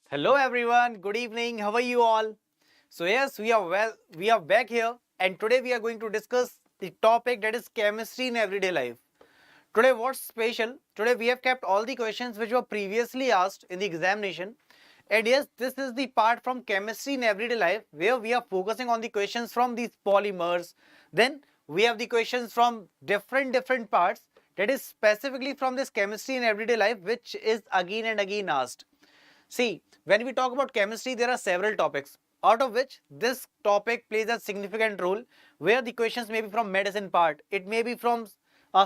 Hello everyone, good evening. How are you all? So yes, we are back here and today we are going to discuss the topic that is chemistry in everyday life. Today what's special? Today we have kept all the questions which were previously asked in the examination. And yes, this is the part from chemistry in everyday life where we are focusing on the questions from these polymers. Then we have the questions from different parts that is specifically from this chemistry in everyday life which is again and again asked. See, when we talk about chemistry, there are several topics, out of which this topic plays a significant role, where the questions may be from medicine part, it may be from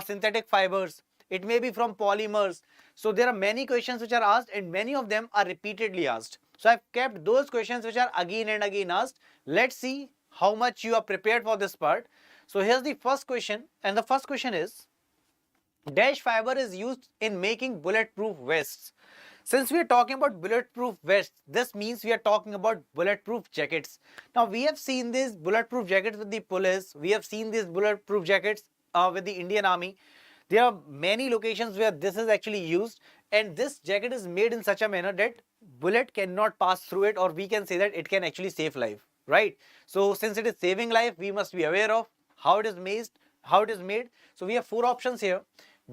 synthetic fibers, it may be from polymers. So there are many questions which are asked and many of them are repeatedly asked. So I've kept those questions which are again and again asked. Let's see how much you are prepared for this part. So here's the first question, and the first question is, dash fiber is used in making bulletproof vests. Since we are talking about bulletproof vests, this means we are talking about bulletproof jackets. Now we have seen these bulletproof jackets with the police, we have seen these bulletproof jackets with the Indian Army. There are many locations where this is actually used, and this jacket is made in such a manner that bullet cannot pass through it, or we can say that it can actually save life, right? So since it is saving life, we must be aware of how it is made. So we have four options here.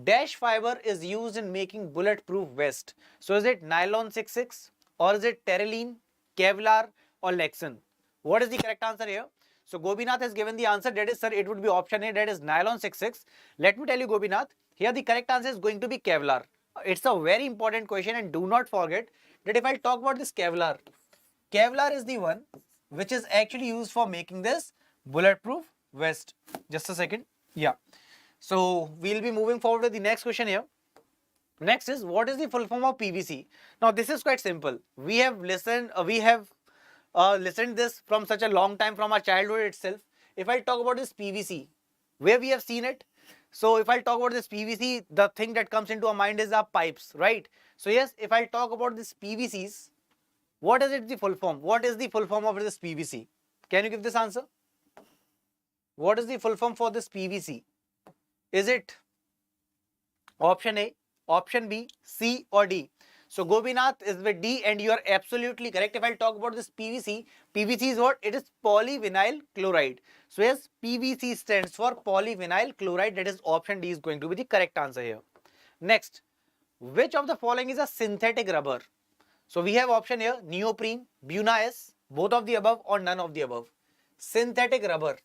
Dash fiber is used in making bulletproof vest. So is it nylon 66 or is it terylene, Kevlar or Lexan? What is the correct answer here? So Gobinath has given the answer, that is, sir, it would be option A, that is nylon 66. Let me tell you, Gobinath, here the correct answer is going to be Kevlar. It's a very important question, and do not forget that if I talk about this Kevlar, Kevlar is the one which is actually used for making this bulletproof vest. Just a second. Yeah. So we'll be moving forward with the next question here. Next is, what is the full form of PVC? Now this is quite simple. We have listened this from such a long time, from our childhood itself. If I talk about this PVC, where we have seen it. So if I talk about this PVC, the thing that comes into our mind is our pipes, right? So yes, if I talk about this PVCs, what is it the full form? What is the full form of this PVC? Can you give this answer? What is the full form for this PVC? Is it option A, option B, C or D? So Gobinath is with D and you are absolutely correct. If I talk about this PVC, PVC is what? It is polyvinyl chloride. So yes, PVC stands for polyvinyl chloride. That is option D is going to be the correct answer here. Next, which of the following is a synthetic rubber? So we have option here, neoprene, Buna-S, both of the above or none of the above. Synthetic rubber.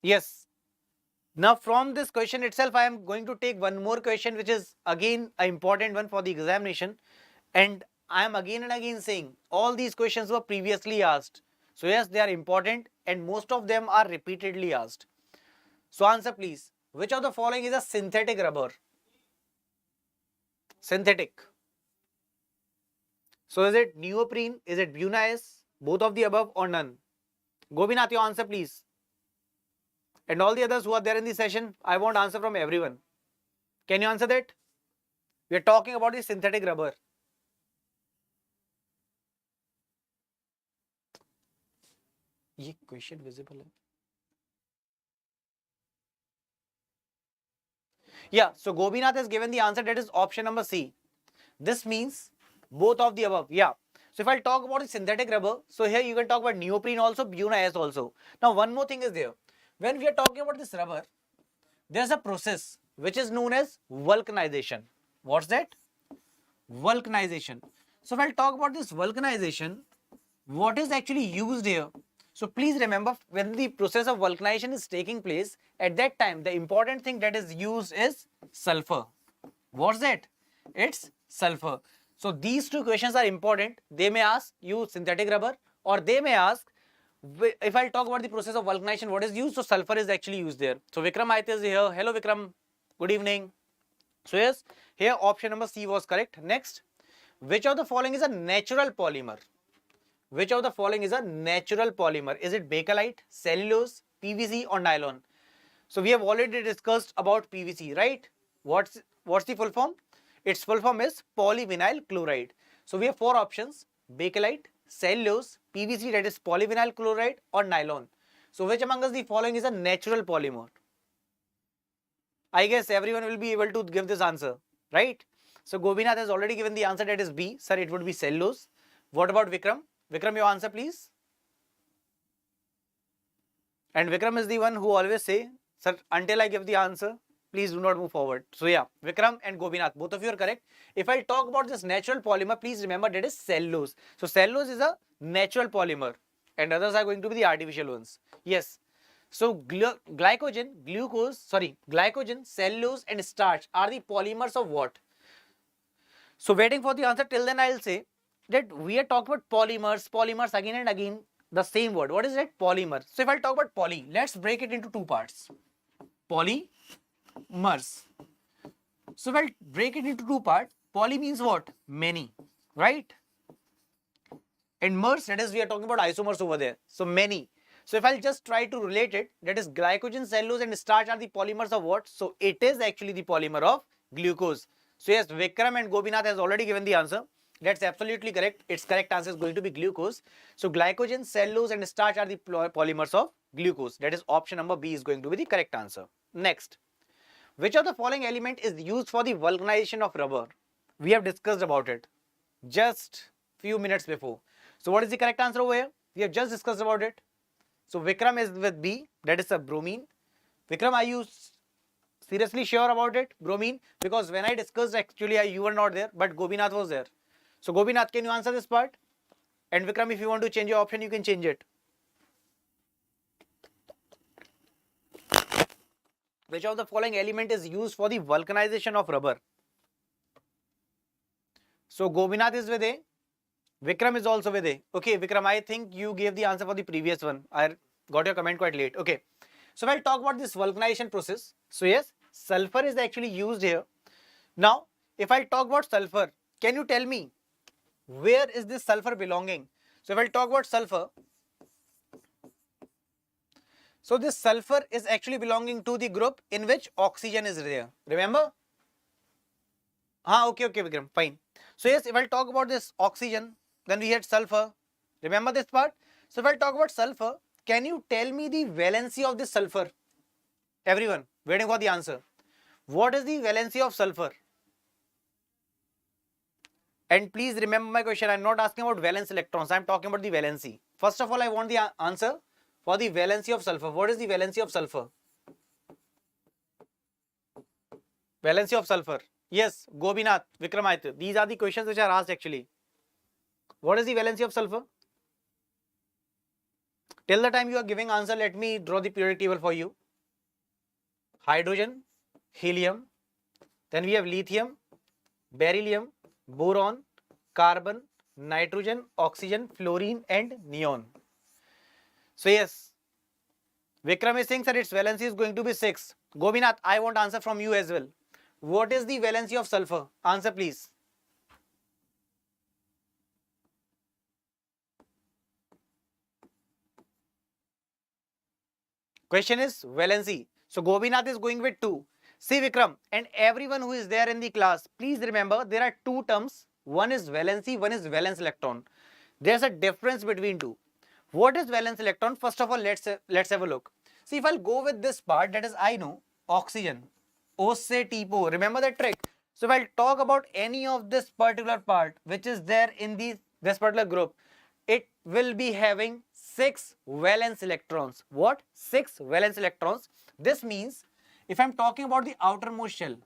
Yes. Now from this question itself, I am going to take one more question which is again an important one for the examination, and I am again and again saying all these questions were previously asked. So yes, they are important and most of them are repeatedly asked. So answer please, which of the following is a synthetic rubber? Synthetic. So is it neoprene, is it Buna-S, both of the above or none? Gobinath, your answer please. And all the others who are there in the session, I want answer from everyone. Can you answer that? We are talking about the synthetic rubber. ये question visible है. Yeah, so Gobinath has given the answer, that is option number C. This means both of the above. Yeah. So if I talk about the synthetic rubber, so here you can talk about neoprene also, Buna-S also. Now one more thing is there. When we are talking about this rubber, there's a process which is known as vulcanization. What's that? Vulcanization. So if I talk about this vulcanization, what is actually used here? So please remember, when the process of vulcanization is taking place, at that time the important thing that is used is sulfur. What's that? It's sulfur. So these two questions are important. They may ask you synthetic rubber, or they may ask, if I talk about the process of vulcanization, what is used? So sulfur is actually used there. So Vikram Aitya is here. Hello Vikram. Good evening. So yes, here option number C was correct. Next, which of the following is a natural polymer? Which of the following is a natural polymer? Is it bakelite, cellulose, PVC or nylon? So we have already discussed about PVC, right? What's the full form? Its full form is polyvinyl chloride. So we have four options: bakelite, cellulose, PVC, that is polyvinyl chloride, or nylon. So which among us the following is a natural polymer? I guess everyone will be able to give this answer, right? So Gopinath has already given the answer, that is B. Sir, it would be cellulose. What about Vikram? Vikram, your answer please. And Vikram is the one who always say, sir, until I give the answer, please do not move forward. So yeah, Vikram and Gopinath, both of you are correct. If I talk about this natural polymer, please remember that is cellulose. So cellulose is a natural polymer and others are going to be the artificial ones. Yes. So glycogen, cellulose and starch are the polymers of what? So waiting for the answer, till then I'll say that we are talking about polymers again and again, the same word. What is that? Polymer. So if I talk about poly, let's break it into two parts. Polymers. So if I break it into two parts, poly means what? Many, right? And mers, that is we are talking about isomers over there. So many. So if I'll just try to relate it, that is glycogen, cellulose and starch are the polymers of what? So it is actually the polymer of glucose. So yes, Vikram and Gopinath has already given the answer. That's absolutely correct. Its correct answer is going to be glucose. So glycogen, cellulose and starch are the polymers of glucose. That is option number B is going to be the correct answer. Next, which of the following element is used for the vulcanization of rubber? We have discussed about it just few minutes before. So what is the correct answer over here? We have just discussed about it. So Vikram is with B, that is a bromine. Vikram, are you seriously sure about it? Bromine? Because when I discussed, actually you were not there, but Gopinath was there. So Gopinath, can you answer this part? And Vikram, if you want to change your option, you can change it. Which of the following element is used for the vulcanization of rubber? So Gopinath is with A. Vikram is also with A. Okay, Vikram, I think you gave the answer for the previous one. I got your comment quite late. Okay. So I'll talk about this vulcanization process. So yes, sulfur is actually used here. Now, if I talk about sulfur, can you tell me where is this sulfur belonging? So if I talk about sulfur, so this sulfur is actually belonging to the group in which oxygen is there. Remember? Okay, Vikram, fine. So yes, if I talk about this oxygen, then we had sulfur. Remember this part? So if I talk about sulfur, can you tell me the valency of this sulfur? Everyone, waiting for the answer. What is the valency of sulfur? And please remember my question, I am not asking about valence electrons, I am talking about the valency. First of all, I want the answer for the valency of sulfur. What is the valency of sulfur? Valency of sulfur. Yes, Gopinath, Vikramaditya, these are the questions which are asked actually. What is the valency of sulfur? Till the time you are giving answer, let me draw the periodic table for you. Hydrogen, helium, then we have lithium, beryllium, boron, carbon, nitrogen, oxygen, fluorine and neon. So yes, Vikram is saying that its valency is going to be 6. Gopinath, I want answer from you as well. What is the valency of sulfur? Answer please. Question is valency. So Gopinath is going with 2. See Vikram and everyone who is there in the class, please remember there are two terms. One is valency, one is valence electron. There's a difference between two. What is valence electron? First of all, let's have a look. See, if I'll go with this part, that is I know oxygen, O se tipo. Remember that trick? So if I'll talk about any of this particular part which is there in this particular group, it will be having 6 valence electrons. What? 6 valence electrons. This means if I'm talking about the outermost shell,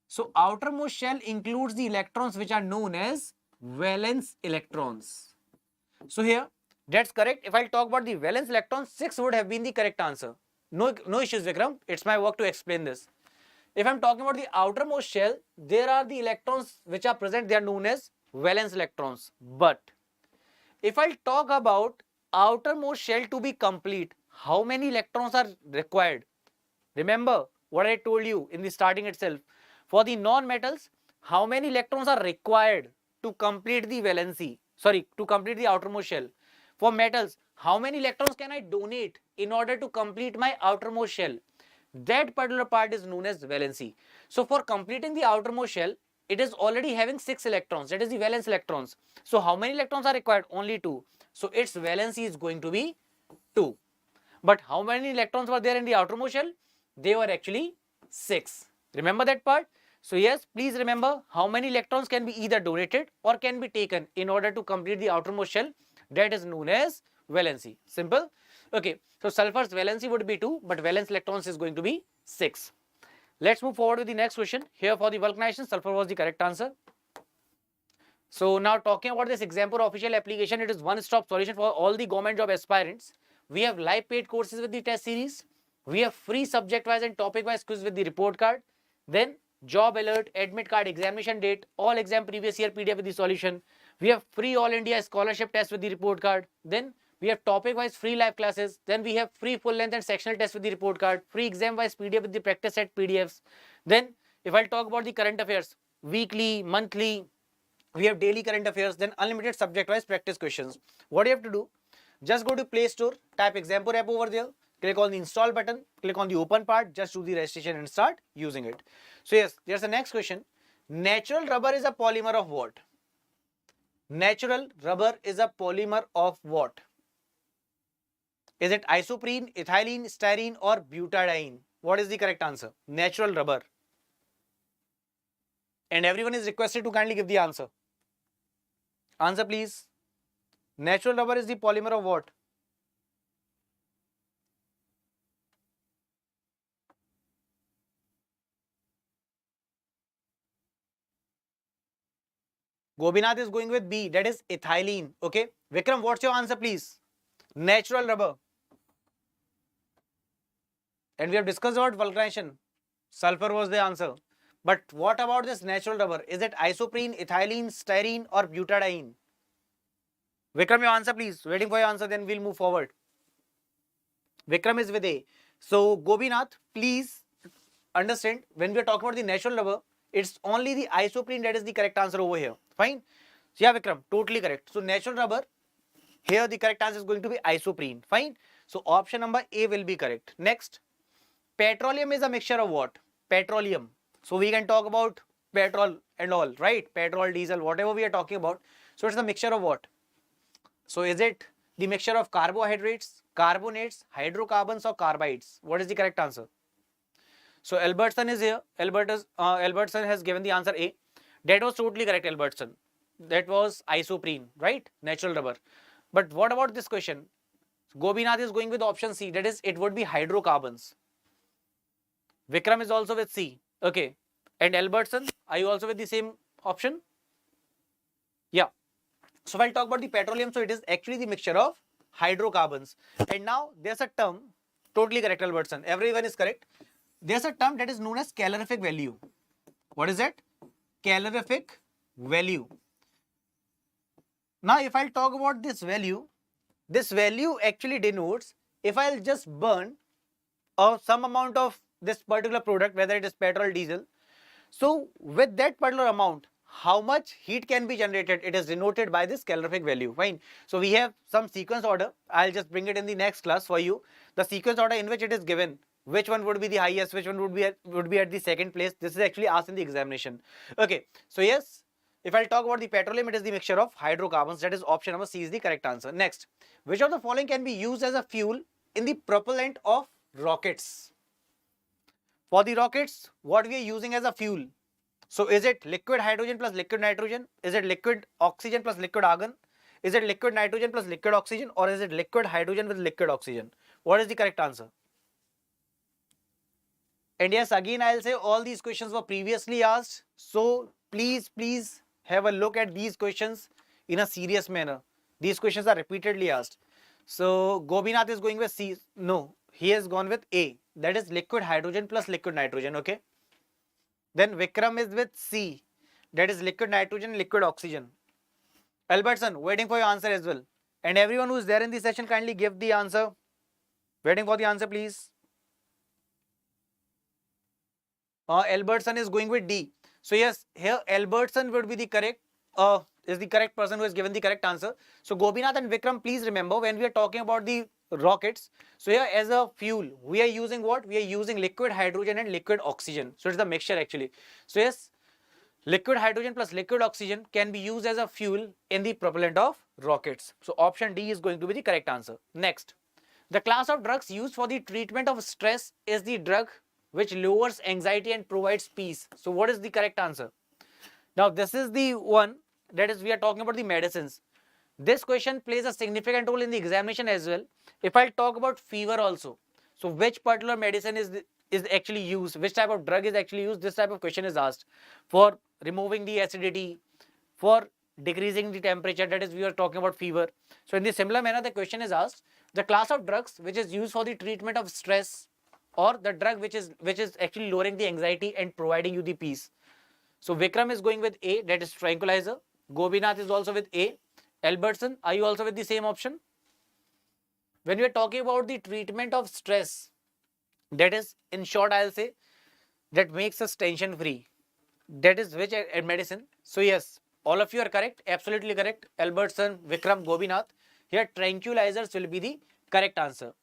so outermost shell includes the electrons which are known as valence electrons. So here, that's correct. If I'll talk about the valence electrons, 6 would have been the correct answer. No issues, Vikram. It's my work to explain this. If I'm talking about the outermost shell, there are the electrons which are present. They are known as valence electrons. But if I talk about outermost shell to be complete, how many electrons are required? Remember what I told you in the starting itself. For the non-metals, how many electrons are required to complete the valency? Sorry, to complete the outermost shell. For metals, how many electrons can I donate in order to complete my outermost shell? That particular part is known as valency. So for completing the outermost shell, it is already having 6 electrons. That is the valence electrons. So how many electrons are required? Only 2. So its valency is going to be 2. But how many electrons were there in the outermost shell? They were actually 6. Remember that part? So yes, please remember how many electrons can be either donated or can be taken in order to complete the outermost shell. That is known as valency. Simple. Okay, so sulfur's valency would be 2, but valence electrons is going to be 6. Let's move forward with the next question. Here for the vulcanization, sulfur was the correct answer. So now talking about this Exampur official application, it is one-stop solution for all the government job aspirants. We have live paid courses with the test series. We have free subject-wise and topic-wise quiz with the report card. Then job alert, admit card, examination date, all exam previous year PDF with the solution. We have free all India scholarship test with the report card. Then we have topic-wise free live classes. Then we have free full-length and sectional test with the report card. Free exam-wise PDF with the practice set PDFs. Then if I'll talk about the current affairs, weekly, monthly, we have daily current affairs, then unlimited subject wise practice questions. What do you have to do? Just go to Play Store, type Exampur app over there, click on the install button, click on the open part, just do the registration and start using it. So yes, there's the next question. Natural rubber is a polymer of what? Natural rubber is a polymer of what? Is it isoprene, ethylene, styrene or butadiene? What is the correct answer? Natural rubber. And everyone is requested to kindly give the answer. Answer please. Natural rubber is the polymer of what? Gobinath is going with B, that is ethylene. Okay. Vikram, what's your answer please? Natural rubber. And we have discussed about vulcanization. Sulfur was the answer. But what about this natural rubber? Is it isoprene, ethylene, styrene or butadiene? Vikram, your answer please. Waiting for your answer, then we'll move forward. Vikram is with A. So Gobinath, please understand, when we are talking about the natural rubber, it's only the isoprene that is the correct answer over here. Fine. So yeah, Vikram, totally correct. So natural rubber, here the correct answer is going to be isoprene. Fine. So option number A will be correct. Next, petroleum is a mixture of what? Petroleum. So we can talk about petrol and all, right? Petrol, diesel, whatever we are talking about. So it's a mixture of what? So is it the mixture of carbohydrates, carbonates, hydrocarbons or carbides? What is the correct answer? So Albertson is here. Albertson has given the answer A. That was totally correct, Albertson. That was isoprene, right? Natural rubber. But what about this question? Gobinath is going with option C. That is, it would be hydrocarbons. Vikram is also with C. Okay. And Albertson, are you also with the same option? Yeah. So if I'll talk about the petroleum, so it is actually the mixture of hydrocarbons. And now there's a term, totally correct, Albertson. Everyone is correct. There's a term that is known as calorific value. What is that? Calorific value. Now if I'll talk about this value actually denotes if I'll just burn some amount of this particular product, whether it is petrol, diesel. So with that particular amount, how much heat can be generated, it is denoted by this calorific value. Fine. So we have some sequence order. I'll just bring it in the next class for you. The sequence order in which it is given, which one would be the highest, which one would be at the second place. This is actually asked in the examination. Okay. So yes, if I'll talk about the petroleum, it is the mixture of hydrocarbons. That is option number C is the correct answer. Next, which of the following can be used as a fuel in the propellant of rockets? For the rockets, what we are using as a fuel? So is it liquid hydrogen plus liquid nitrogen? Is it liquid oxygen plus liquid argon? Is it liquid nitrogen plus liquid oxygen? Or is it liquid hydrogen with liquid oxygen? What is the correct answer? And yes, again I'll say all these questions were previously asked. So please have a look at these questions in a serious manner. These questions are repeatedly asked. So Gobinath is going with C. No, he has gone with A. That is liquid hydrogen plus liquid nitrogen. Okay. Then Vikram is with C. That is liquid nitrogen, liquid oxygen. Albertson, waiting for your answer as well. And everyone who is there in the session, kindly give the answer. Waiting for the answer, please. Albertson is going with D. So yes, here Albertson would be the correct, is the correct person who has given the correct answer. So Gobinath and Vikram, please remember when we are talking about the rockets, so here as a fuel, we are using what? We are using liquid hydrogen and liquid oxygen. So it's the mixture actually. So yes, liquid hydrogen plus liquid oxygen can be used as a fuel in the propellant of rockets. So option D is going to be the correct answer. Next, the class of drugs used for the treatment of stress is the drug which lowers anxiety and provides peace. So what is the correct answer? Now this is the one, that is we are talking about the medicines. This question plays a significant role in the examination as well. If I talk about fever also, so which particular medicine is actually used, which type of drug is actually used, this type of question is asked for removing the acidity, for decreasing the temperature, that is we are talking about fever. So in the similar manner the question is asked, the class of drugs which is used for the treatment of stress, or the drug which is actually lowering the anxiety and providing you the peace. So Vikram is going with A, that is tranquilizer. Gobinath is also with A. Albertson, are you also with the same option? When we are talking about the treatment of stress, that is, in short, I'll say, that makes us tension free. That is which medicine? So yes, all of you are correct, absolutely correct. Albertson, Vikram, Gobinath. Here tranquilizers will be the correct answer.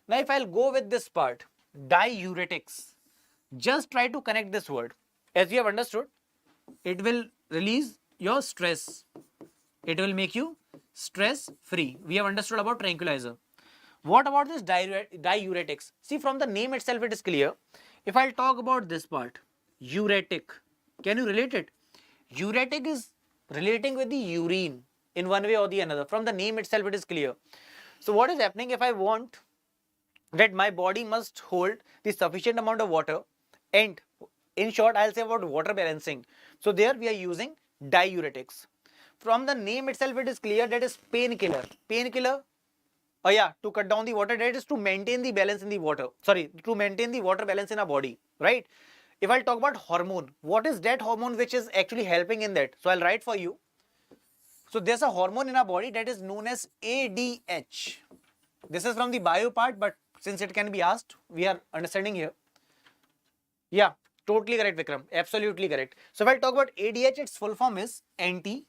Now if I'll go with this part, diuretics, just try to connect this word. As you have understood, it will release your stress. It will make you stress free. We have understood about tranquilizer. What about this diuretics? See, from the name itself it is clear. If I'll talk about this part, uretic, can you relate it? Uretic is relating with the urine in one way or the another. From the name itself it is clear. So what is happening if I want that my body must hold the sufficient amount of water, and in short I'll say about water balancing. So there we are using diuretics. From the name itself it is clear that is painkiller. Painkiller, oh yeah, to cut down the water, that is to maintain the balance in the water. Sorry, to maintain the water balance in our body, right? If I'll talk about hormone, what is that hormone which is actually helping in that? So I'll write for you. So there's a hormone in our body that is known as ADH. This is from the bio part, but since it can be asked, we are understanding here. Yeah, totally correct, Vikram. Absolutely correct. So if I talk about ADH, its full form is anti-diuretic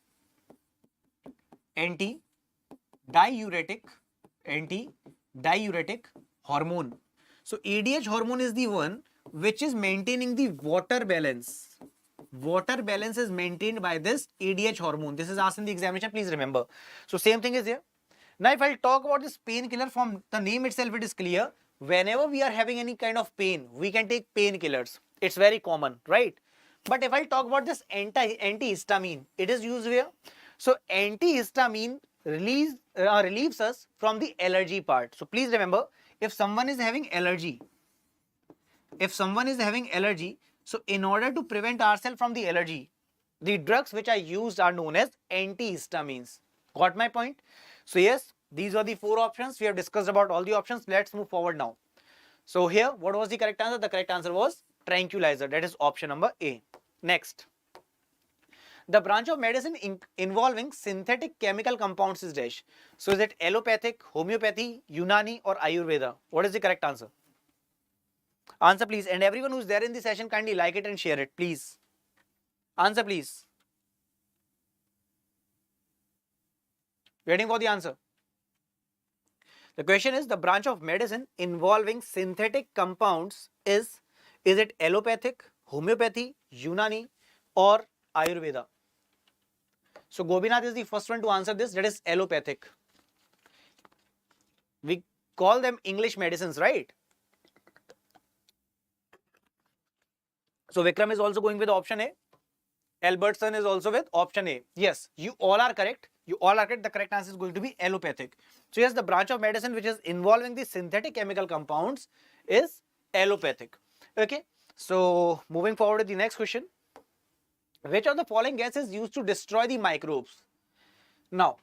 hormone. So ADH hormone is the one which is maintaining the water balance. Water balance is maintained by this ADH hormone. This is asked in the examination, please remember. So same thing is here. Now if I'll talk about this painkiller, from the name itself it is clear. Whenever we are having any kind of pain, we can take painkillers. It's very common, right? But if I talk about this antihistamine, it is used where? So antihistamine relieves us from the allergy part. So please remember, if someone is having allergy, so in order to prevent ourselves from the allergy, the drugs which are used are known as antihistamines. Got my point? So yes, these are the four options. We have discussed about all the options. Let's move forward now. So here, what was the correct answer? The correct answer was tranquilizer. That is option number A. Next. The branch of medicine involving synthetic chemical compounds is dash. So is it allopathic, homeopathy, Unani or Ayurveda? What is the correct answer? Answer please. And everyone who's there in the session, kindly like it and share it, please. Answer please. Waiting for the answer. The question is, the branch of medicine involving synthetic compounds is it allopathic, homeopathy, Unani or Ayurveda? So Gobinath is the first one to answer this, that is allopathic. We call them English medicines, right? So Vikram is also going with option A. Albertson is also with option A. Yes, you all are correct. You all are correct. The correct answer is going to be allopathic. So yes, the branch of medicine which is involving the synthetic chemical compounds is allopathic. Okay. So moving forward to the next question. Which of the following gas is used to destroy the microbes? Now,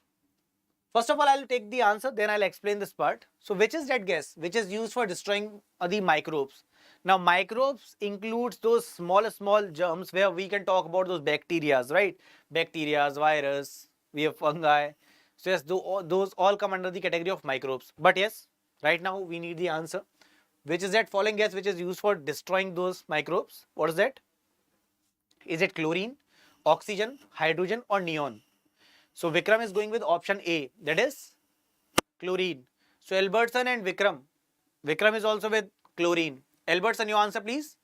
first of all, I'll take the answer, then I'll explain this part. So which is that gas which is used for destroying the microbes? Now, microbes includes those small germs where we can talk about those bacterias, right? Bacterias, virus, we have fungi. So yes, those all come under the category of microbes. But yes, right now we need the answer. Which is that following gas which is used for destroying those microbes? What is that? Is it chlorine, oxygen, hydrogen or neon? So Vikram is going with option A, that is chlorine. So Albertson and Vikram is also with chlorine. Albertson, your answer please.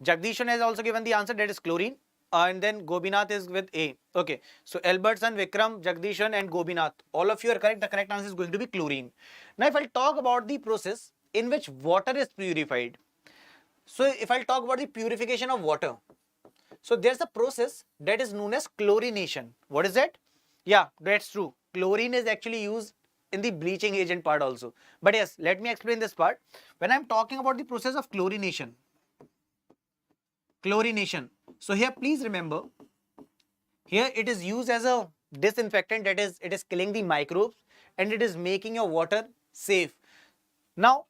Jagdishan has also given the answer, that is chlorine. And then Gobinath is with A. Okay. So Albertson, Vikram, Jagdishan and Gobinath, all of you are correct. The correct answer is going to be chlorine. Now if I talk about the process in which water is purified. So if I'll talk about the purification of water, so there's a process that is known as chlorination. What is that? Yeah, that's true. Chlorine is actually used in the bleaching agent part also. But yes, let me explain this part. When I'm talking about the process of chlorination. So here please remember, here it is used as a disinfectant, that is, it is killing the microbes and it is making your water safe. Now,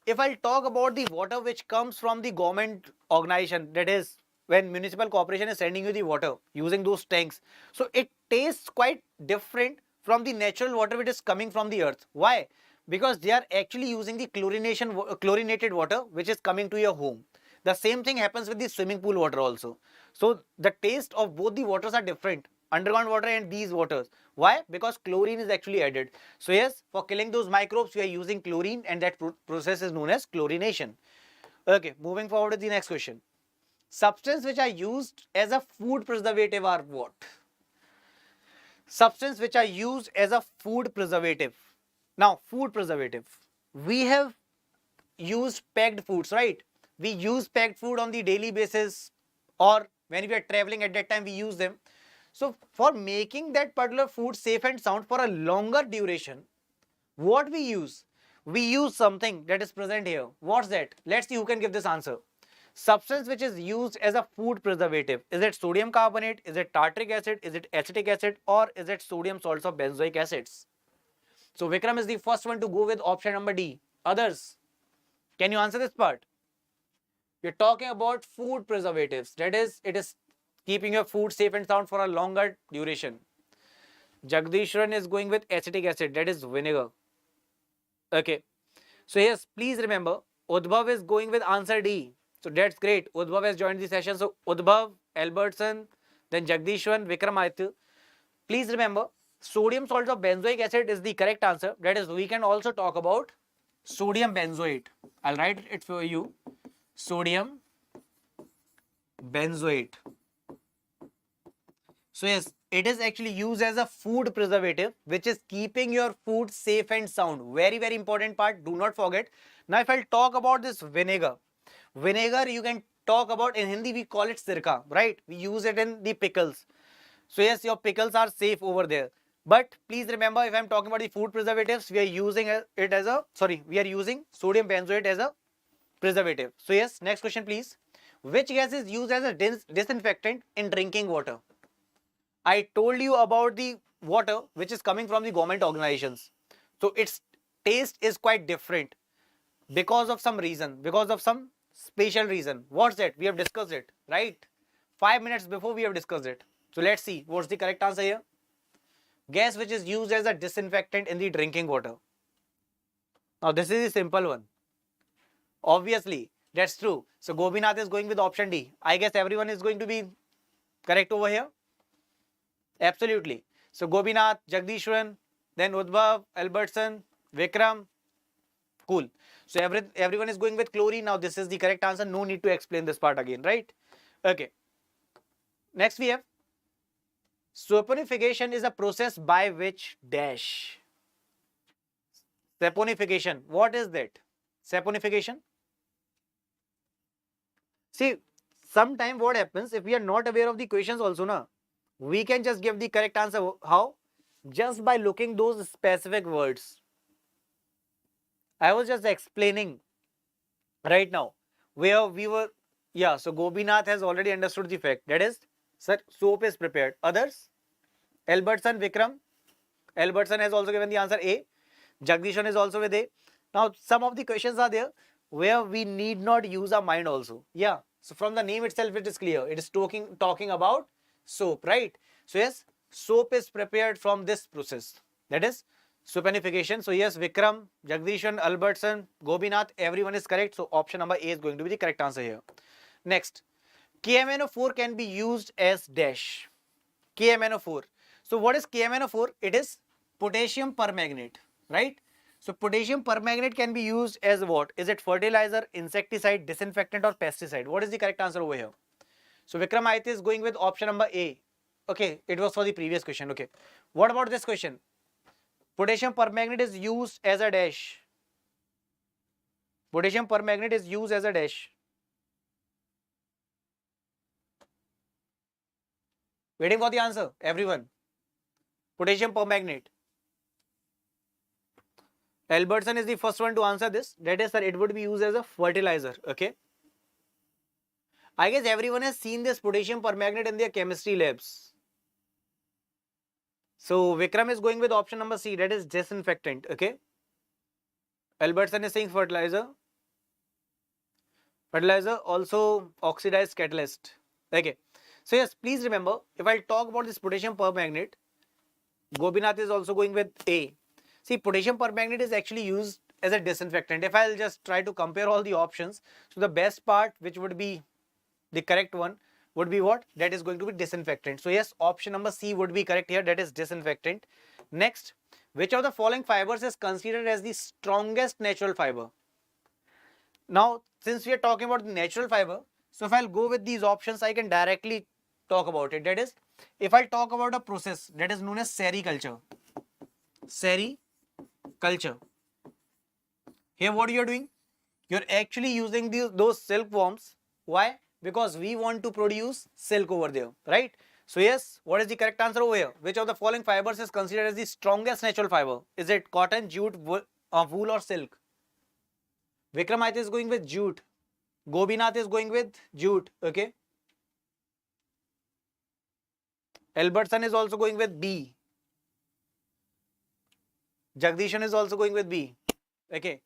if I'll talk about the water which comes from the government organization, that is when municipal corporation is sending you the water using those tanks, so it tastes quite different from the natural water which is coming from the earth. Why? Because they are actually using the chlorinated water which is coming to your home. The same thing happens with the swimming pool water also. So the taste of both the waters are different, underground water and these waters. Why? Because chlorine is actually added. So yes, for killing those microbes we are using chlorine, and that process is known as chlorination. Okay, moving forward to the next question. Substances which are used as a food preservative are what? Substances which are used as a food preservative. Now, food preservative. We have used packed foods, right? We use packed food on the daily basis, or when we are traveling at that time we use them. So for making that particular food safe and sound for a longer duration, what we use? We use something that is present here. What's that? Let's see who can give this answer. Substance which is used as a food preservative. Is it sodium carbonate? Is it tartaric acid? Is it acetic acid? Or is it sodium salts or benzoic acids? So Vikram is the first one to go with option number D. Others, can you answer this part? We're talking about food preservatives. That is, it is keeping your food safe and sound for a longer duration. Jagdishwaran is going with acetic acid, that is vinegar. Okay. So yes, please remember, Udbhav is going with answer D. So that's great. Udbhav has joined the session. So Udbhav, Albertson, then Jagdishwaran, Vikramaditya. Please remember, sodium salts of benzoic acid is the correct answer. That is, we can also talk about sodium benzoate. I'll write it for you. Sodium benzoate. So yes, it is actually used as a food preservative which is keeping your food safe and sound. Very, very important part. Do not forget. Now if I'll talk about this vinegar. Vinegar you can talk about, in Hindi we call it sirka, right? We use it in the pickles. So yes, your pickles are safe over there. But please remember, if I'm talking about the food preservatives, we are using it as a, we are using sodium benzoate as a preservative. So yes, next question please. Which gas is used as a disinfectant in drinking water? I told you about the water which is coming from the government organizations. So its taste is quite different because of some reason, because of some special reason. What's that? We have discussed it, right? 5 minutes before we have discussed it. So let's see what's the correct answer here. Gas which is used as a disinfectant in the drinking water. Now this is a simple one. Obviously, that's true. So Gobinath is going with option D. I guess everyone is going to be correct over here. Absolutely. So Gobinath, Jagdishwaran, then Udbhav, Albertson, Vikram. Cool. So everyone is going with chlorine. Now this is the correct answer. No need to explain this part again, right? Okay. Next we have saponification is a process by which dash. Saponification. What is that? Saponification. See, sometime what happens if we are not aware of the questions also, na, we can just give the correct answer. How? Just by looking those specific words. I was just explaining right now where we were. Yeah, so Gobinath has already understood the fact. That is, sir, soap is prepared. Others? Albertson, Vikram. Albertson has also given the answer A. Jagdishwan is also with A. Now, some of the questions are there where we need not use our mind also. Yeah. So from the name itself, it is clear. It is talking about soap, right? So yes, soap is prepared from this process. That is saponification. So yes, Vikram, Jagdishwan, Albertson, Gobinath, everyone is correct. So option number A is going to be the correct answer here. Next, KMNO4 can be used as dash. KMNO4. So what is KMNO4? It is potassium permanganate, right? So potassium permanganate can be used as what? Is it fertilizer, insecticide, disinfectant or pesticide? What is the correct answer over here? So Vikramaditya is going with option number A. Okay, it was for the previous question. Okay. What about this question? Potassium permanganate is used as a dash. Potassium permanganate is used as a dash. Waiting for the answer, everyone. Potassium permanganate. Albertson is the first one to answer this. That is, sir, it would be used as a fertilizer. Okay. I guess everyone has seen this potassium permanganate in their chemistry labs. So Vikram is going with option number C, that is disinfectant. Okay. Albertson is saying fertilizer. Fertilizer, also oxidized catalyst. Okay. So yes, please remember, if I talk about this potassium permanganate, Gopinath is also going with A. See, potassium permanganate is actually used as a disinfectant. If I'll just try to compare all the options, so the best part, which would be the correct one, would be what? That is going to be disinfectant. So yes, option number C would be correct here, that is disinfectant. Next, which of the following fibers is considered as the strongest natural fiber? Now, since we are talking about the natural fiber, so if I'll go with these options, I can directly talk about it. That is, if I talk about a process that is known as sericulture. Sericulture. Here what you are doing? You're actually using those silkworms. Why? Because we want to produce silk over there, right? So yes, what is the correct answer over here? Which of the following fibers is considered as the strongest natural fiber? Is it cotton, jute, wool or silk? Vikramaditya is going with jute. Gopinath is going with jute. Okay. Albertson is also going with B. Jagdishan is also going with B. Okay.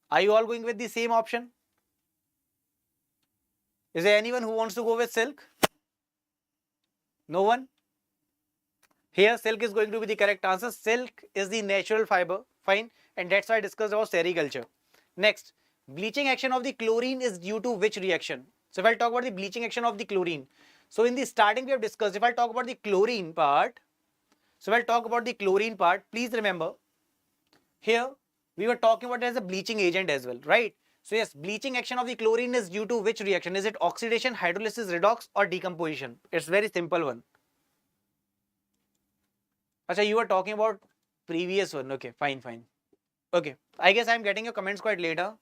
Are you all going with the same option? Is there anyone who wants to go with silk? No one? Here, silk is going to be the correct answer. Silk is the natural fiber. Fine. And that's why I discussed about sericulture. Next, bleaching action of the chlorine is due to which reaction? So if I'll talk about the bleaching action of the chlorine. So in the starting we have discussed, if I'll talk about the chlorine part, please remember, here we were talking about it as a bleaching agent as well, right? So yes, bleaching action of the chlorine is due to which reaction? Is it oxidation, hydrolysis, redox or decomposition? It's very simple one. Achha, you were talking about previous one. Okay, fine. Okay, I guess I'm getting your comments quite later.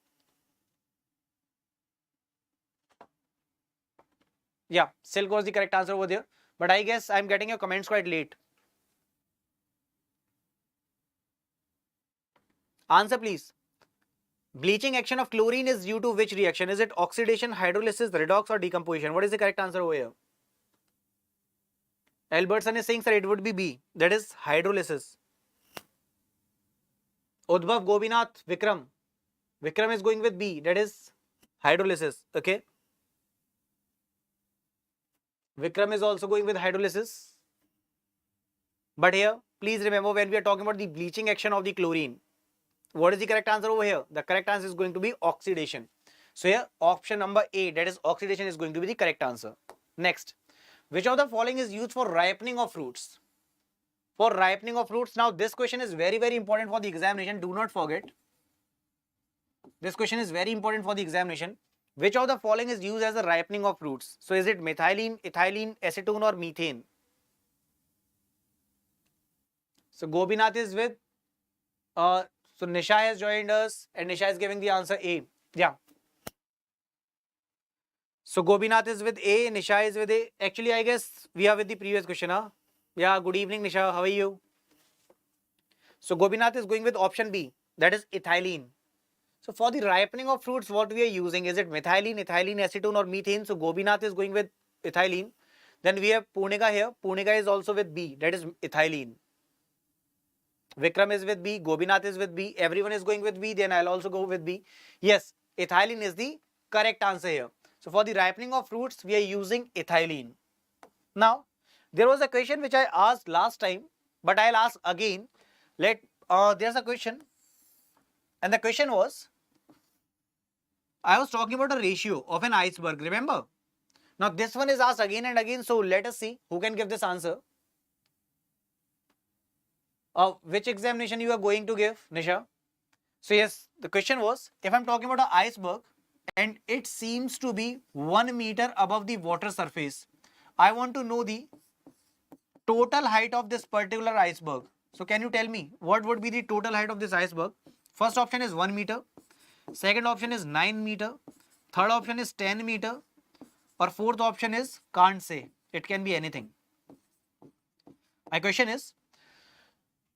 Yeah, silk was the correct answer over there. But I guess I'm getting your comments quite late. Answer please. Bleaching action of chlorine is due to which reaction? Is it oxidation, hydrolysis, redox or decomposition? What is the correct answer over here? Albertson is saying, sir, it would be B. That is hydrolysis. Udbhav, Gopinath, Vikram. Vikram is going with B. That is hydrolysis. Okay. Vikram is also going with hydrolysis. But here, please remember, when we are talking about the bleaching action of the chlorine, what is the correct answer over here? The correct answer is going to be oxidation. So here, option number A, that is oxidation, is going to be the correct answer. Next, which of the following is used for ripening of fruits? For ripening of fruits, now this question is very, very important for the examination. Do not forget. This question is very important for the examination. Which of the following is used as a ripening of fruits? So is it methylene, ethylene, acetone or methane? So Gopinath is with, so Nisha has joined us and Nisha is giving the answer A. Yeah. So Gopinath is with A, Nisha is with A. Actually, I guess we are with the previous question. Huh? Yeah, good evening Nisha, how are you? So Gopinath is going with option B, that is ethylene. So for the ripening of fruits, what we are using, is it methylene, ethylene, acetone or methane? So Gopinath is going with ethylene. Then we have Punika here. Punika is also with B, that is ethylene. Vikram is with B, Gopinath is with B, everyone is going with B, then I'll also go with B. Yes, ethylene is the correct answer here. So for the ripening of fruits, we are using ethylene. Now, there was a question which I asked last time, but I'll ask again. There's a question, and the question was, I was talking about a ratio of an iceberg, remember? Now this one is asked again and again, so let us see who can give this answer. Which examination you are going to give, Nisha? So yes, the question was, if I'm talking about an iceberg and it seems to be 1 meter above the water surface, I want to know the total height of this particular iceberg. So can you tell me what would be the total height of this iceberg? First option is 1 meter. Second option is 9 meter. Third option is 10 meter. or fourth option is can't say. It can be anything. My question is,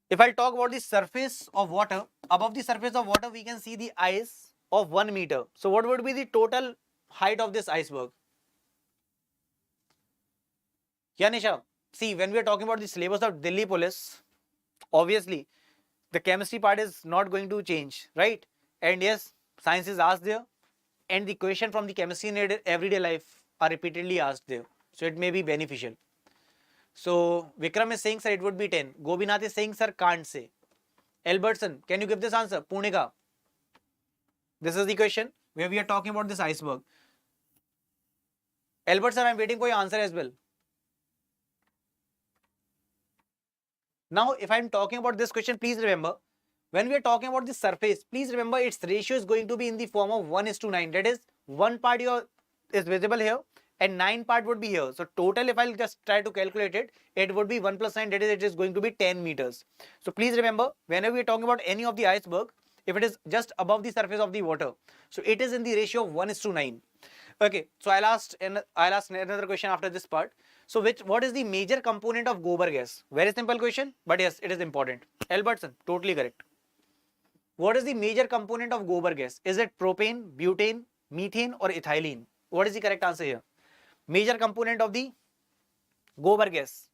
if I talk about the surface of water, above the surface of water, we can see the ice of 1 meter. So what would be the total height of this iceberg? Yeah, Nisha. See, when we are talking about the syllabus of Delhi Police, obviously the chemistry part is not going to change, right? And yes, science is asked there, and the question from the chemistry in everyday life are repeatedly asked there. So it may be beneficial. So Vikram is saying, sir, it would be 10. Gobinath is saying, sir, can't say. Albertson, can you give this answer? Punika. This is the question where we are talking about this iceberg. Albertson, I am waiting for your answer as well. Now, if I am talking about this question, please remember, when we are talking about the surface, please remember its ratio is going to be in the form of 1:9. That is, one part here is visible here and 9 part would be here. So total, if I'll just try to calculate it, it would be 1 plus 9, that is, it is going to be 10 meters. So please remember, whenever we are talking about any of the iceberg, if it is just above the surface of the water, so it is in the ratio of 1:9. Okay, so I'll ask another question after this part. So what is the major component of gobar gas? Very simple question, but yes, it is important. Albertson, totally correct. What is the major component of gobar gas? Is it propane, butane, methane or ethylene? What is the correct answer here? Major component of the gobar gas.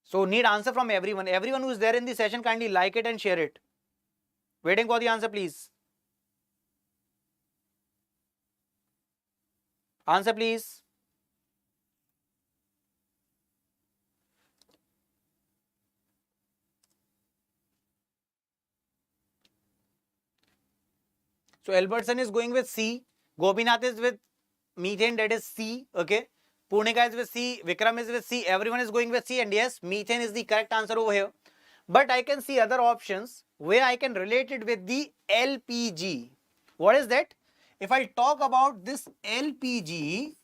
So need answer from everyone. Everyone who is there in the session, kindly like it and share it. Waiting for the answer, please. Answer, please. So Albertson is going with C. Gopinath is with methane, that is C. Okay. Punika is with C. Vikram is with C. Everyone is going with C. And yes, methane is the correct answer over here. But I can see other options where I can relate it with the LPG. What is that? If I talk about this LPG,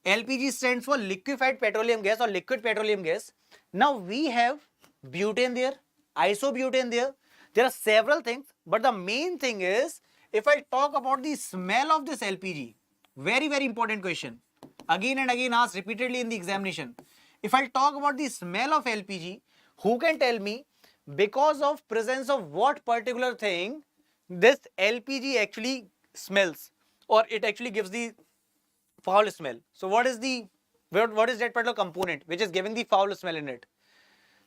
LPG stands for liquefied petroleum gas or liquid petroleum gas. Now we have butane there, isobutane there. There are several things, but the main thing is, if I talk about the smell of this LPG, very important question. Again and again asked repeatedly in the examination. If I talk about the smell of LPG, who can tell me because of presence of what particular thing this LPG actually smells, or it actually gives the foul smell? So what is that particular component which is giving the foul smell in it?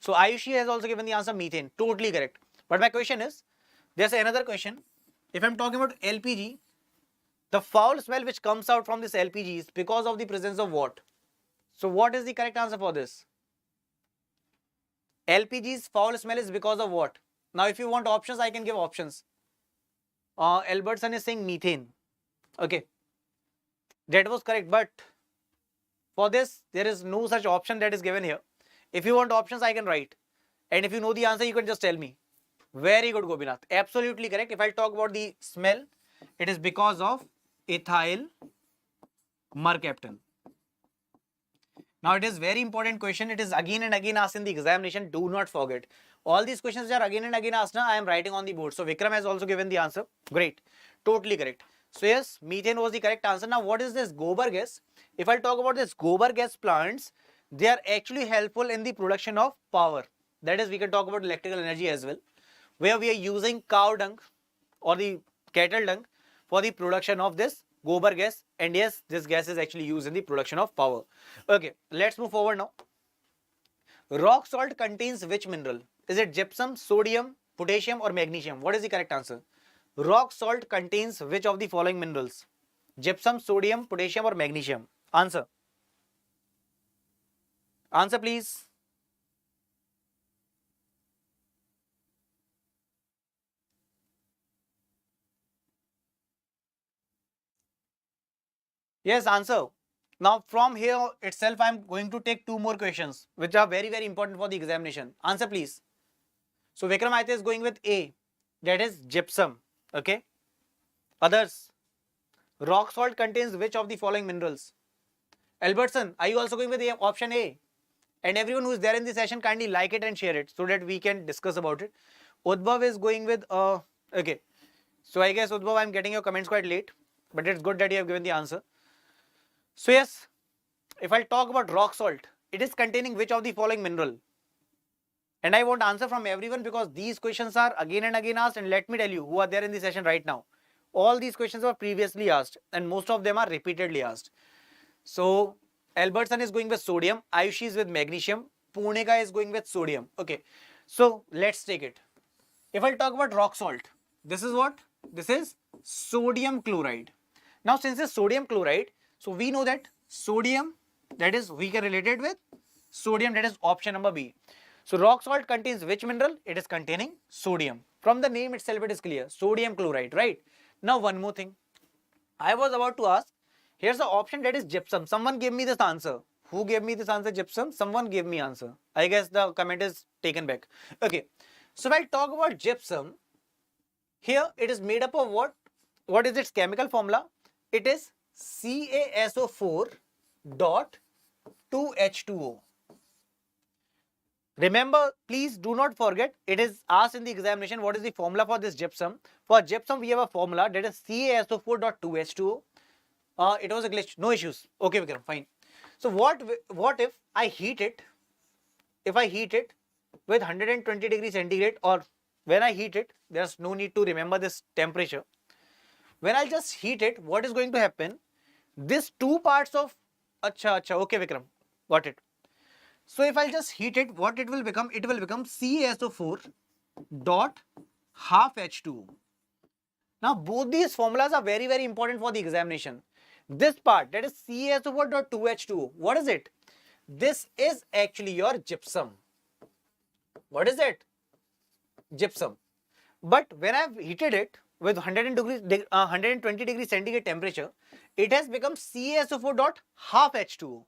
So Ayushi has also given the answer methane. Totally correct. But my question is, there's another question. If I'm talking about LPG, the foul smell which comes out from this LPG is because of the presence of what? So what is the correct answer for this? LPG's foul smell is because of what? Now if you want options, I can give options. Albertson is saying methane. Okay, that was correct, but for this there is no such option that is given here. If you want options, I can write, and if you know the answer, you can just tell me. Very good, Gopinath. Absolutely correct. If I talk about the smell, it is because of ethyl mercaptan. Now it is very important question. It is again and again asked in the examination. Do not forget. All these questions which are again and again asked now, I am writing on the board. So Vikram has also given the answer. Great. Totally correct. So yes, methane was the correct answer. Now what is this gobar gas? If I talk about this gobar gas plants, they are actually helpful in the production of power. That is, we can talk about electrical energy as well, where we are using cow dung or the cattle dung for the production of this gobar gas. And yes, this gas is actually used in the production of power. Okay, let's move forward now. Rock salt contains which mineral? Is it gypsum, sodium, potassium or magnesium? What is the correct answer? Rock salt contains which of the following minerals? Gypsum, sodium, potassium or magnesium? Answer. Answer please. Yes, answer. Now from here itself, I am going to take two more questions which are very important for the examination. Answer please. So Vikramaditya is going with A, that is gypsum. Okay. Others, rock salt contains which of the following minerals? Albertson, are you also going with A, option A? And everyone who is there in the session, kindly like it and share it so that we can discuss about it. Udbhav is going with okay. So I guess Udbhav, I'm getting your comments quite late, but it's good that you have given the answer. So yes, if I talk about rock salt, it is containing which of the following mineral? And I want answer from everyone because these questions are again and again asked, and let me tell you who are there in the session right now. All these questions were previously asked and most of them are repeatedly asked. So Albertson is going with sodium, Ayushi is with magnesium, Puneka is going with sodium. Okay, so let's take it. If I talk about rock salt, this is what? This is sodium chloride. Now since it's sodium chloride, so we know that sodium, that is we can relate it with sodium, that is option number B. So rock salt contains which mineral? It is containing sodium. From the name itself it is clear, sodium chloride, right? Now one more thing, I was about to ask, here's the option that is gypsum. Someone gave me this answer. Who gave me this answer? Gypsum. Someone gave me answer. I guess the comment is taken back. Okay. So if I talk about gypsum, here it is made up of what? What is its chemical formula? It is CaSO4 dot 2H2O. Remember, please do not forget, it is asked in the examination what is the formula for this gypsum. For gypsum, we have a formula that is CaSO4 dot 2H2O. It was a glitch, no issues. Okay, Vikram, fine. So what if I heat it? If I heat it with 120 degrees centigrade, or when I heat it, there's no need to remember this temperature. When I just heat it, what is going to happen? This two parts of, okay Vikram, got it. So if I just heat it, what it will become? It will become CaSO4 dot half H2O. Now both these formulas are very, very important for the examination. This part, that is CaSO4 dot 2H2O, what is it? This is actually your gypsum. What is it? Gypsum. But when I've heated it with 120 degrees centigrade temperature, it has become CaSO4 dot half H2O.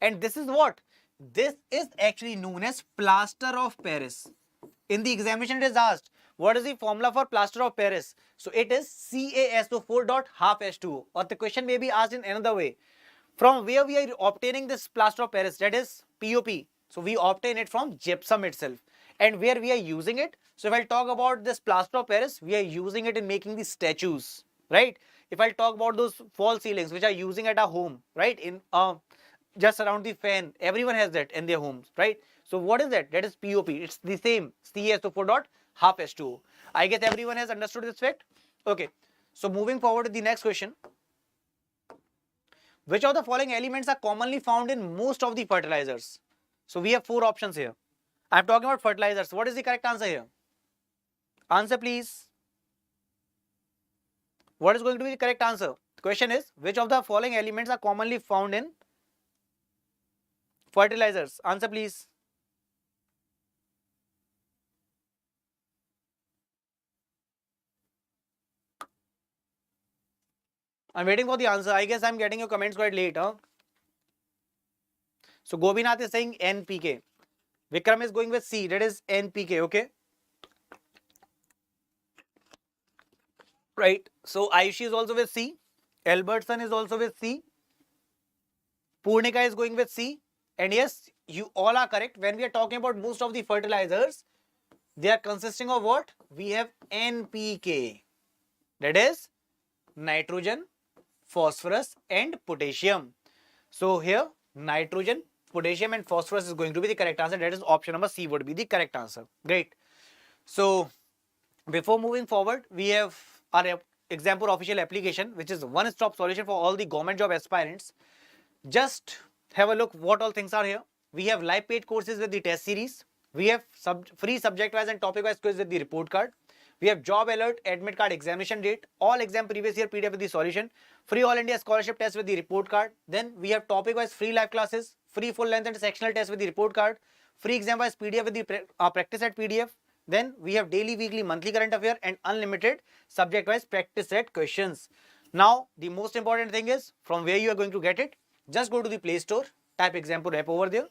And this is what? This is actually known as plaster of Paris. In the examination it is asked, what is the formula for plaster of Paris? So it is CaSO4 dot half H2O. Or the question may be asked in another way. From where we are obtaining this plaster of Paris, that is POP. So we obtain it from gypsum itself. And where we are using it? So if I talk about this plaster of Paris, we are using it in making these statues, right? If I talk about those false ceilings which are using at our home, right? In just around the fan, everyone has that in their homes, right? So what is that? That is POP. It's the same, CaSO4 dot half H2O. I guess everyone has understood this fact. Okay, so moving forward to the next question. Which of the following elements are commonly found in most of the fertilizers? So we have four options here. I am talking about fertilizers. What is the correct answer here? Answer please. What is going to be the correct answer? The question is, which of the following elements are commonly found in fertilizers? Answer please. I'm waiting for the answer. I guess I'm getting your comments quite late, huh? So Gobinath is saying NPK. Vikram is going with C, that is NPK, okay? Right. So Ayushi is also with C. Albertson is also with C. Purnika is going with C. And yes, you all are correct. When we are talking about most of the fertilizers, they are consisting of what? We have NPK. That is nitrogen, phosphorus and potassium. So here nitrogen, potassium and phosphorus is going to be the correct answer. That is option number C would be the correct answer. Great. So before moving forward, we have our Exampur official application, which is one-stop solution for all the government job aspirants. Just have a look what all things are here. We have live paid courses with the test series. We have free subject-wise and topic-wise quiz with the report card. We have job alert, admit card, examination date, all exam previous year PDF with the solution, free all India scholarship test with the report card. Then we have topic-wise free live classes, free full length and sectional test with the report card, free exam-wise PDF with the practice set PDF. Then we have daily, weekly, monthly current affair and unlimited subject-wise practice set questions. Now, the most important thing is from where you are going to get it. Just go to the Play Store, type Exampur app over there,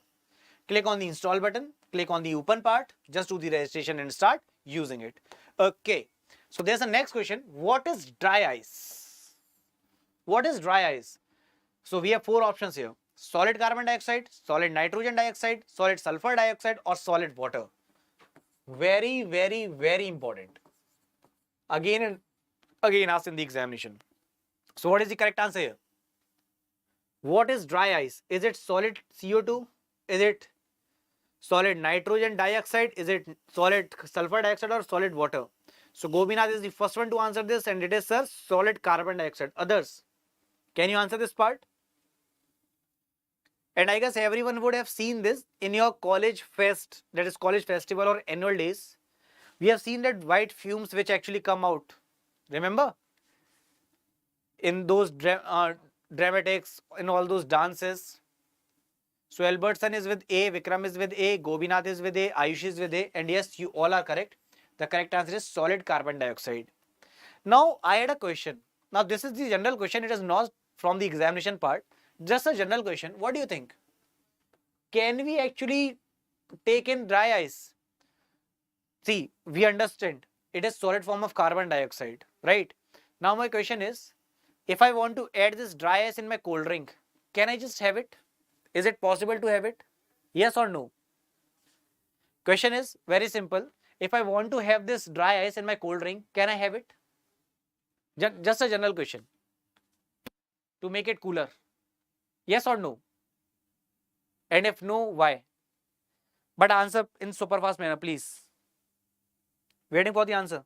click on the install button, click on the open part, just do the registration and start using it. Okay, so there's a next question. What is dry ice? What is dry ice? So we have four options here: solid carbon dioxide, solid nitrogen dioxide, solid sulfur dioxide or solid water. Very, very, very important. Again, again asked in the examination. So what is the correct answer here? What is dry ice? Is it solid CO2? Is it solid nitrogen dioxide? Is it solid sulfur dioxide or solid water? So Gopinath is the first one to answer this, and it is, sir, solid carbon dioxide. Others, can you answer this part? And I guess everyone would have seen this in your college fest, that is college festival or annual days. We have seen that white fumes which actually come out. Remember? In those dramatics, in all those dances. So Albertson is with A, Vikram is with A, Gopinath is with A, Ayush is with A, and yes, you all are correct. The correct answer is solid carbon dioxide. Now, I had a question. Now, this is the general question. It is not from the examination part. Just a general question. What do you think? Can we actually take in dry ice? See, we understand it is solid form of carbon dioxide, right? Now, my question is, if I want to add this dry ice in my cold drink, can I just have it? Is it possible to have it? Yes or no? Question is very simple. If I want to have this dry ice in my cold drink, can I have it? Just a general question. To make it cooler. Yes or no? And if no, why? But answer in super fast manner, please. Waiting for the answer.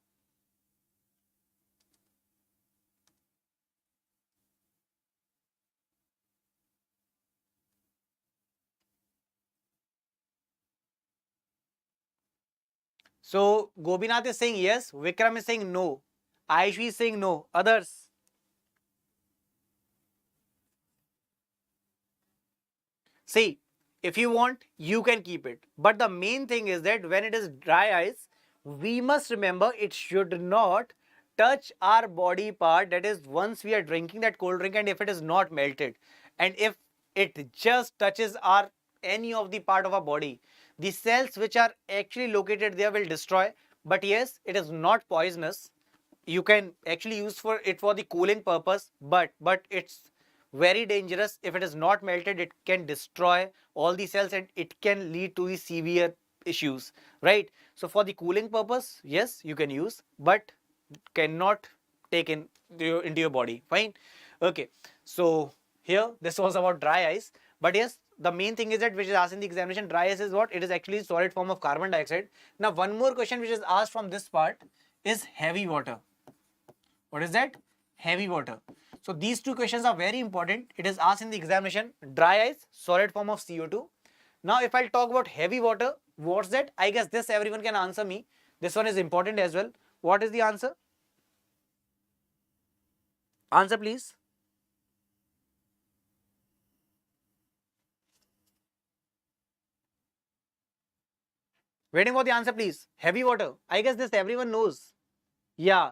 So Gopinath is saying yes, Vikram is saying no, Aishi is saying no. Others? See, if you want, you can keep it. But the main thing is that when it is dry ice, we must remember it should not touch our body part. That is, once we are drinking that cold drink, and if it is not melted, and if it just touches our any of the part of our body, the cells which are actually located there will destroy. But yes, it is not poisonous. You can actually use for it for the cooling purpose, but it's very dangerous. If it is not melted, it can destroy all the cells and it can lead to the severe issues, right? So for the cooling purpose, yes, you can use, but cannot take into your body. Fine. Okay, so here this was about dry ice, but yes, the main thing is that which is asked in the examination, dry ice is what? It is actually solid form of carbon dioxide. Now one more question which is asked from this part is heavy water. What is that? Heavy water. So these two questions are very important. It is asked in the examination. Dry ice, solid form of CO2. Now if I'll talk about heavy water, what's that? I guess this everyone can answer me. This one is important as well. What is the answer? Answer please. Waiting for the answer please. Heavy water. I guess this everyone knows. Yeah.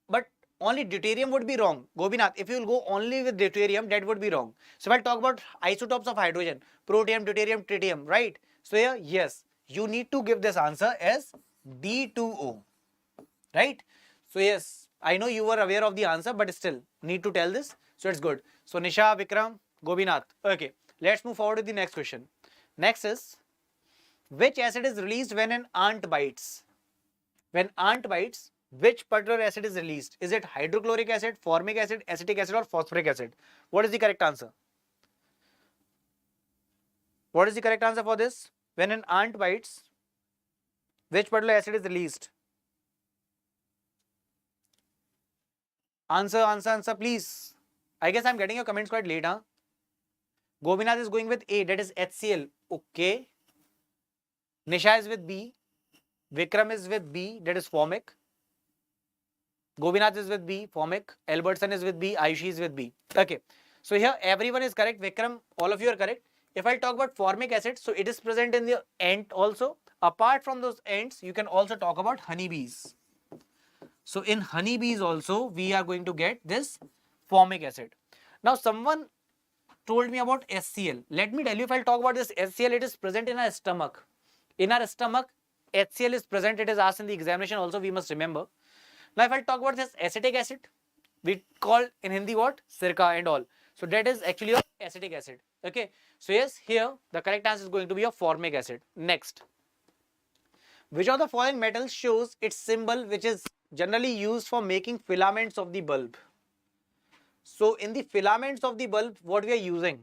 But only deuterium would be wrong. Gopinath, if you will go only with deuterium, that would be wrong. So if I talk about isotopes of hydrogen, protium, deuterium, tritium, right? So here, yes, you need to give this answer as D2O, right? So yes, I know you were aware of the answer, but still need to tell this. So it's good. So Nisha, Vikram, Gopinath. Okay, let's move forward to the next question. Next is, which acid is released when an ant bites? When ant bites, which particular acid is released? Is it hydrochloric acid, formic acid, acetic acid, or phosphoric acid? What is the correct answer? What is the correct answer for this? When an ant bites, which particular acid is released? Answer, please. I guess I'm getting your comments quite late, huh? Gopinath is going with A, that is HCl. Okay. Nisha is with B. Vikram is with B, that is formic. Gopinath is with B, formic. Albertson is with B, Ayushi is with B. Okay. So here everyone is correct. Vikram, all of you are correct. If I talk about formic acid, so it is present in the ant also. Apart from those ants, you can also talk about honeybees. So in honeybees also, we are going to get this formic acid. Now someone told me about HCl. Let me tell you, if I talk about this HCl, it is present in our stomach. In our stomach, HCl is present. It is asked in the examination also, we must remember. Now if I talk about this acetic acid, we call in Hindi what? Sirka and all. So that is actually your acetic acid. Okay. So yes, here the correct answer is going to be a formic acid. Next. Which of the following metals shows its symbol which is generally used for making filaments of the bulb. So in the filaments of the bulb, what we are using?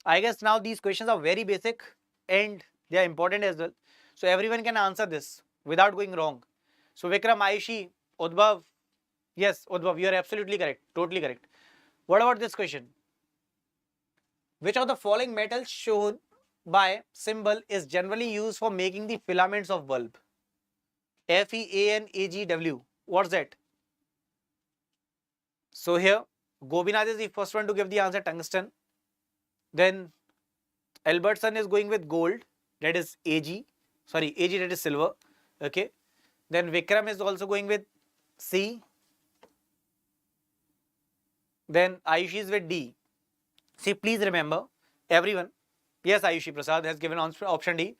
I guess now these questions are very basic and they are important as well. So everyone can answer this without going wrong. So Vikram, Aishi, Udbhav, yes, Udbhav, you are absolutely correct, totally correct. What about this question? Which of the following metals shown by symbol is generally used for making the filaments of bulb? FeAnAgW. What's that? So here, Gobinath is the first one to give the answer, tungsten. Then Albertson is going with gold, that is Ag. Sorry, Ag, that is silver. Okay. Then Vikram is also going with C. Then Ayushi is with D. See, please remember, everyone. Yes, Ayushi Prasad has given option D.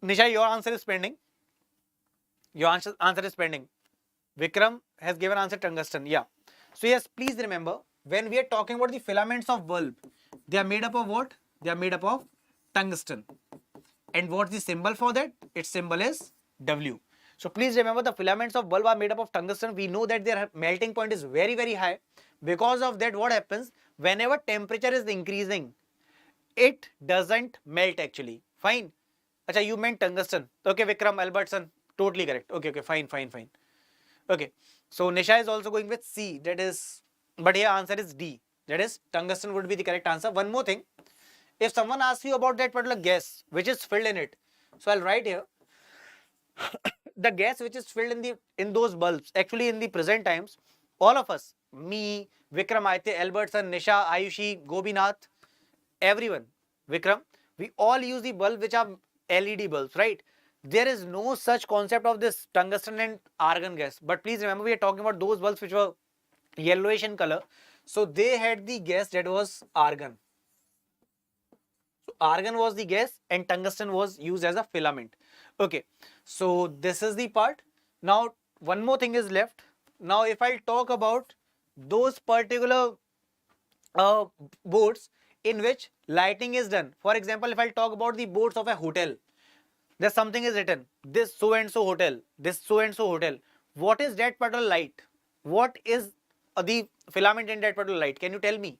Nisha, your answer is pending. Your answer is pending. Vikram has given answer tungsten. Yeah. So yes, please remember, when we are talking about the filaments of bulb, they are made up of what? They are made up of tungsten. And what's the symbol for that? Its symbol is W. So please remember, the filaments of bulb are made up of tungsten. We know that their melting point is very, very high. Because of that, what happens? Whenever temperature is increasing, it doesn't melt actually. Fine. Acha, you meant tungsten. Okay, Vikram, Albertson, totally correct. Okay, fine. Okay, so Nisha is also going with C, that is, but here answer is D, that is tungsten would be the correct answer. One more thing, if someone asks you about that particular gas which is filled in it, so I'll write here the gas which is filled in those bulbs. Actually, in the present times, all of us, me, Vikram, Aitya, Albertson, Nisha, Ayushi, Gobinath, everyone, Vikram, we all use the bulb which are LED bulbs, right? There is no such concept of this tungsten and argon gas. But please remember, we are talking about those bulbs which were yellowish in color. So they had the gas that was argon. So argon was the gas and tungsten was used as a filament. Okay, so this is the part. Now one more thing is left. Now if I talk about those particular boards in which lighting is done. For example, if I talk about the boards of a hotel, there's something is written, this so and so hotel, this so and so hotel. What is that particular light? What is the filament in that particular light? Can you tell me?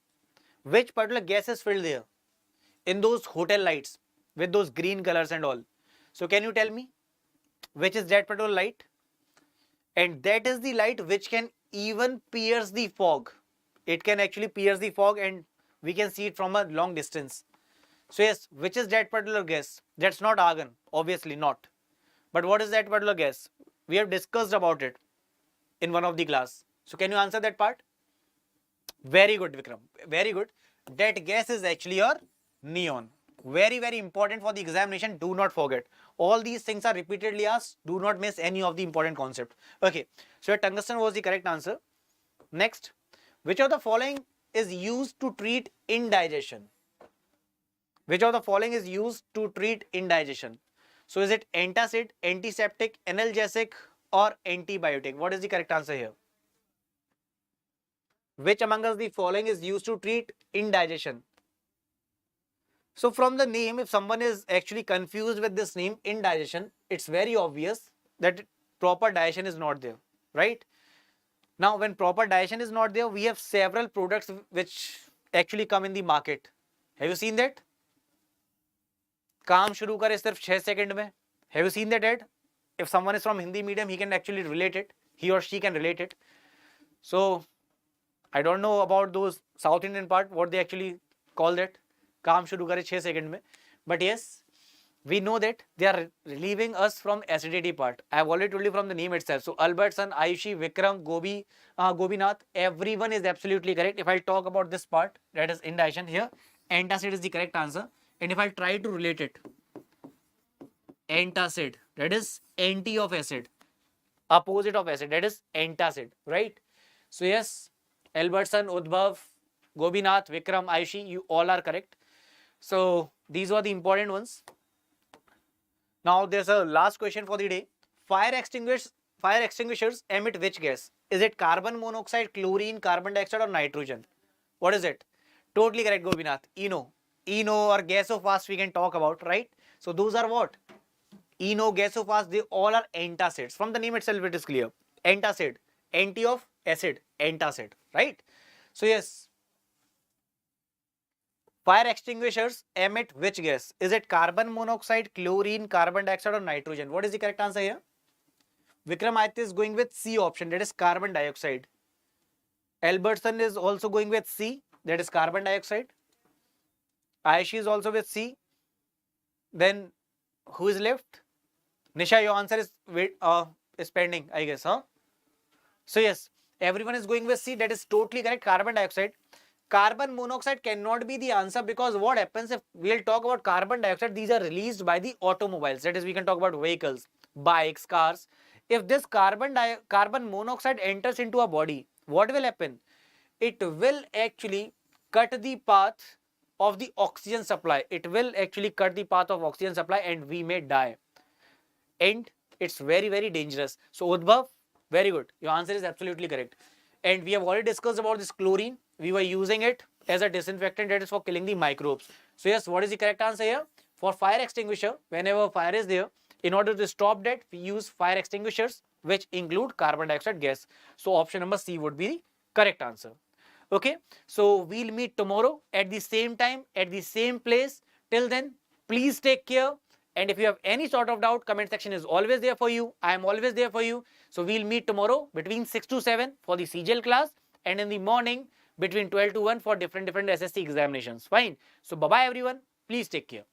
Which particular gas is filled there in those hotel lights with those green colors and all? So can you tell me which is that particular light? And that is the light which can even pierce the fog. It can actually pierce the fog and we can see it from a long distance. So yes, which is that particular gas? That's not argon, obviously not. But what is that particular gas? We have discussed about it in one of the class. So can you answer that part? Very good, Vikram. Very good. That gas is actually your neon. Very, very important for the examination. Do not forget. All these things are repeatedly asked. Do not miss any of the important concept. Okay. So tungsten was the correct answer. Next, which of the following is used to treat indigestion? Which of the following is used to treat indigestion? So is it antacid, antiseptic, analgesic or antibiotic? What is the correct answer here? Which among us the following is used to treat indigestion? So from the name, if someone is actually confused with this name, indigestion, it's very obvious that proper digestion is not there, right? Now, when proper digestion is not there, we have several products which actually come in the market. Have you seen that? काम शुरू करे सिर्फ 6 second में. Have you seen that ad? If someone is from Hindi medium, he can actually relate it. He or she can relate it. So I don't know about those South Indian part, what they actually call that. काम शुरू करे 6 second में. But yes, we know that they are relieving us from acidity part. I have already told you from the name itself. So Albertson, Ayushi, Vikram, Gobinath, everyone is absolutely correct. If I talk about this part, that is indigestion here, antacid is the correct answer. And if I try to relate it, antacid, that is anti of acid, opposite of acid, that is antacid, right? So yes, Albertson, Udbhav, Gobinath, Vikram, Ayushi, you all are correct. So these were the important ones. Now there's a last question for the day. Fire extinguishers emit which gas? Is it carbon monoxide, chlorine, carbon dioxide or nitrogen? What is it? Totally correct, Gobinath. Eno or gas of fast we can talk about, right? So those are what? ENO, gasophase, they all are antacids. From the name itself, it is clear. Antacid, anti of acid, antacid, right? So yes, fire extinguishers emit which gas? Is it carbon monoxide, chlorine, carbon dioxide, or nitrogen? What is the correct answer here? Vikramaditya is going with C option, that is carbon dioxide. Albertson is also going with C, that is carbon dioxide. Aishi is also with C. Then who is left? Nisha, your answer is pending, I guess, huh? So yes, everyone is going with C. That is totally correct. Carbon dioxide. Carbon monoxide cannot be the answer, because what happens if we'll talk about carbon dioxide? These are released by the automobiles. That is, we can talk about vehicles, bikes, cars. If this carbon monoxide enters into our body, what will happen? It will actually cut the path of the oxygen supply. It will actually cut the path of oxygen supply, and we may die. And it's very, very dangerous. So Udbhav, very good. Your answer is absolutely correct. And we have already discussed about this chlorine. We were using it as a disinfectant, that is for killing the microbes. So yes, what is the correct answer here? For fire extinguisher, whenever fire is there, in order to stop that, we use fire extinguishers, which include carbon dioxide gas. So option number C would be the correct answer. Okay, so we'll meet tomorrow at the same time, at the same place. Till then, please take care. And if you have any sort of doubt, comment section is always there for you. I am always there for you. So we'll meet tomorrow between 6 to 7 for the Cgl class, and in the morning between 12 to 1 for different SSC examinations. Fine. So bye-bye everyone. Please take care.